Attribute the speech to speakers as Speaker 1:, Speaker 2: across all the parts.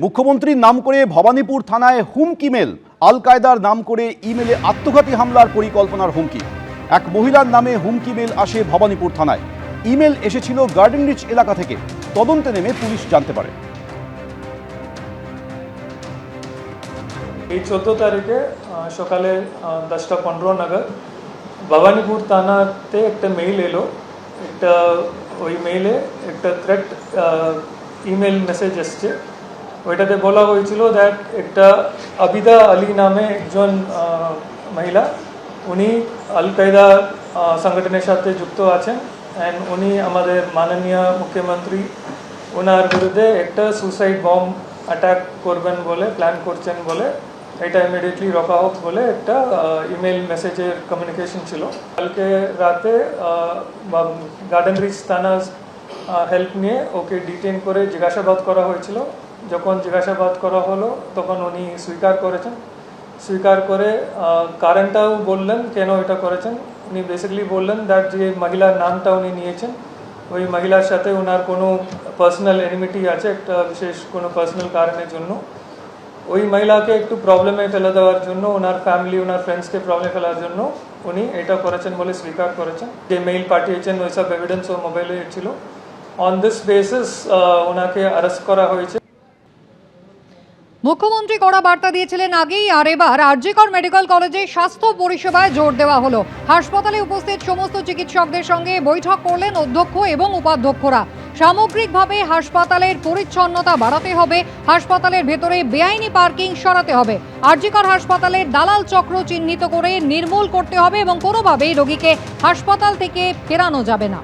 Speaker 1: মুখ্যমন্ত্রীর নাম করে ভবানীপুর থানায় হুমকি মেল। আল কায়দার নাম করে ইমেলে আত্মঘাতী হামলার পরিকল্পনার হুমকি। এক মহিলার নামে হুমকি মেল আসে ভবানীপুর থানায়। ইমেল এসেছিল গার্ডেন রিচ এলাকা থেকে। তদন্তে নেমে পুলিশ জানতে পারে।
Speaker 2: এই 14 তারিখে সকালে 10:15 নাগাদ ভবানীপুর থানাতে একটা মেইল এলো। ওই মেইলে একটা থ্রেট ইমেল মেসেজ এসছে। ওইটাতে বলা হয়েছিল দ্যাট একটা আবিদা আলী নামে একজন মহিলা, উনি আল কায়দা সংগঠনের সাথে যুক্ত আছেন অ্যান্ড উনি আমাদের মাননীয় মুখ্যমন্ত্রী ওনার বিরুদ্ধে একটা সুসাইড বম্ব অ্যাটাক করবেন বলে প্ল্যান করছেন বলে এটা ইমিডিয়েটলি রকা হোক বলে একটা ইমেল মেসেজের কমিউনিকেশন ছিল। কালকে রাতে গার্ডেন রিচ থানার হেল্প নিয়ে ওকে ডিটেইন করে জিজ্ঞাসাবাদ করা হয়েছিল। যখন জিজ্ঞাসাবাদ করা হলো তখন উনি স্বীকার করে কারণটাও বললেন কেন এটা করেছেন। উনি বেসিক্যালি বললেন দ্যাট যে মহিলার নামটা উনি নিয়েছেন ওই মহিলার সাথে ওনার কোনো পার্সোনাল এনিমিটি আছে একটা বিশেষ কোনো পার্সোনাল কারণের জন্য। ওই মহিলাকে একটু প্রবলেমে ফেলে দেওয়ার জন্য, ওনার ফ্যামিলি ওনার ফ্রেন্ডসকে প্রবলেমে ফেলার জন্য উনি এটা করেছেন বলে স্বীকার করেছেন। যে মেইল পাঠিয়েছেন ওই সব এভিডেন্স ও মোবাইলে ছিল। অন দিস বেসিস ওনাকে অ্যারেস্ট করা হয়েছে।
Speaker 3: মুখ্যমন্ত্রী কড়া বার্তা দিয়েছিলেন আগেই, আর এবার আরজিকর মেডিকেল কলেজে স্বাস্থ্য পরিষেবায় জোর দেওয়া হলো। হাসপাতালে উপস্থিত সমস্ত চিকিৎসকদের সঙ্গে বৈঠক করলেন অধ্যক্ষ এবং উপাধ্যক্ষরা। সামগ্রিকভাবে হাসপাতালের পরিচ্ছন্নতা বাড়াতে হবে, হাসপাতালের ভেতরে বেআইনি পার্কিং সরাতে হবে, আরজিকর হাসপাতালের দালাল চক্র চিহ্নিত করে নির্মূল করতে হবে এবং কোনোভাবেই রোগীকে হাসপাতাল থেকে ফেরানো যাবে না।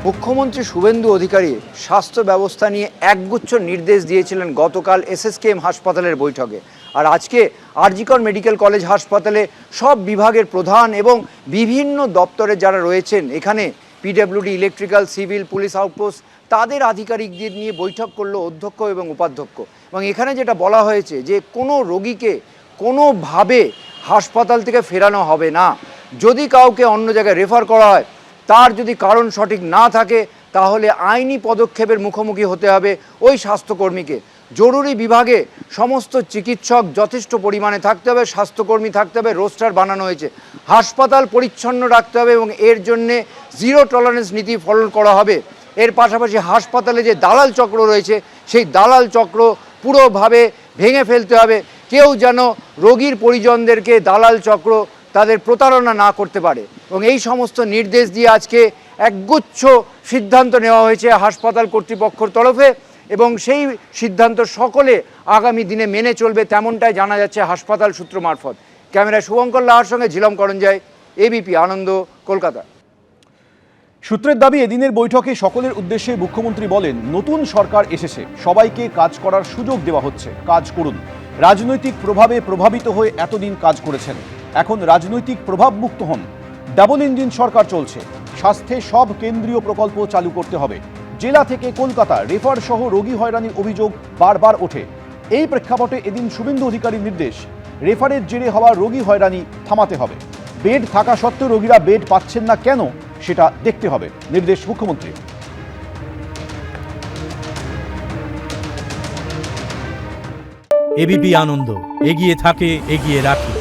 Speaker 4: মুখ্যমন্ত্রী শুভেন্দু অধিকারী স্বাস্থ্য ব্যবস্থা নিয়ে একগুচ্ছ নির্দেশ দিয়েছিলেন গতকাল এসএসকেএম হাসপাতালের বৈঠকে। আর আজকে আরজিকর মেডিকেল কলেজ হাসপাতালে সব বিভাগের প্রধান এবং বিভিন্ন দপ্তরে যারা রয়েছেন, এখানে PWD, electrical, civil, police outpost, তাদের আধিকারিকদের নিয়ে বৈঠক করলো অধ্যক্ষ এবং উপাধ্যক্ষ। এবং এখানে যেটা বলা হয়েছে যে কোনো রোগীকে কোনোভাবে হাসপাতাল থেকে ফেরানো হবে না। যদি কাউকে অন্য জায়গায় রেফার করা হয়, তার যদি কারণ সঠিক না থাকে তাহলে আইনি পদক্ষেপের মুখোমুখি হতে হবে ওই স্বাস্থ্যকর্মীকে। জরুরি বিভাগে সমস্ত চিকিৎসক যথেষ্ট পরিমাণে থাকতে হবে, স্বাস্থ্যকর্মী থাকতে হবে, রোস্টার বানানো হয়েছে। হাসপাতাল পরিচ্ছন্ন রাখতে হবে এবং এর জন্যে জিরো টলারেন্স নীতি ফলো করা হবে। এর পাশাপাশি হাসপাতালে যে দালাল চক্র রয়েছে সেই দালাল চক্র পুরোভাবে ভেঙে ফেলতে হবে। কেউ যেন রোগীর পরিজনদেরকে দালাল চক্র তাদের প্রতারণা না করতে পারে। এবং এই সমস্ত নির্দেশ দিয়ে আজকে একগুচ্ছ সিদ্ধান্ত নেওয়া হয়েছে হাসপাতাল কর্তৃপক্ষের তরফে এবং সেই সিদ্ধান্ত সকলে আগামী দিনে মেনে চলবে তেমনটাই জানা যাচ্ছে হাসপাতাল সূত্র মারফত। ক্যামেরায় শুভঙ্কর লাহার সঙ্গে ঝিলম করঞ্জয়, এবিপি আনন্দ, কলকাতা।
Speaker 1: সূত্রের দাবি, এদিনের বৈঠকে সকলের উদ্দেশ্যে মুখ্যমন্ত্রী বলেন, নতুন সরকার এসেছে, সবাইকে কাজ করার সুযোগ দেওয়া হচ্ছে, কাজ করুন। রাজনৈতিক প্রভাবে প্রভাবিত হয়ে এতদিন কাজ করেছেন, এখন রাজনৈতিক প্রভাব মুক্ত হন। ডাবল ইঞ্জিন সরকার চলছে, স্বাস্থ্যে সব কেন্দ্রীয় প্রকল্প চালু করতে হবে। জেলা থেকে কলকাতা রেফার সহ রোগী হয়রানির অভিযোগ বারবার ওঠে। এই প্রেক্ষাপটে এদিন শুভেন্দু অধিকারীর নির্দেশ, রেফারের জেরে হওয়া রোগী হয়রানি থামাতে হবে। বেড থাকা সত্ত্বেও রোগীরা বেড পাচ্ছেন না কেন সেটা দেখতে হবে, নির্দেশ মুখ্যমন্ত্রী।
Speaker 5: এবিপি আনন্দ, এগিয়ে থাকে, এগিয়ে রাখে।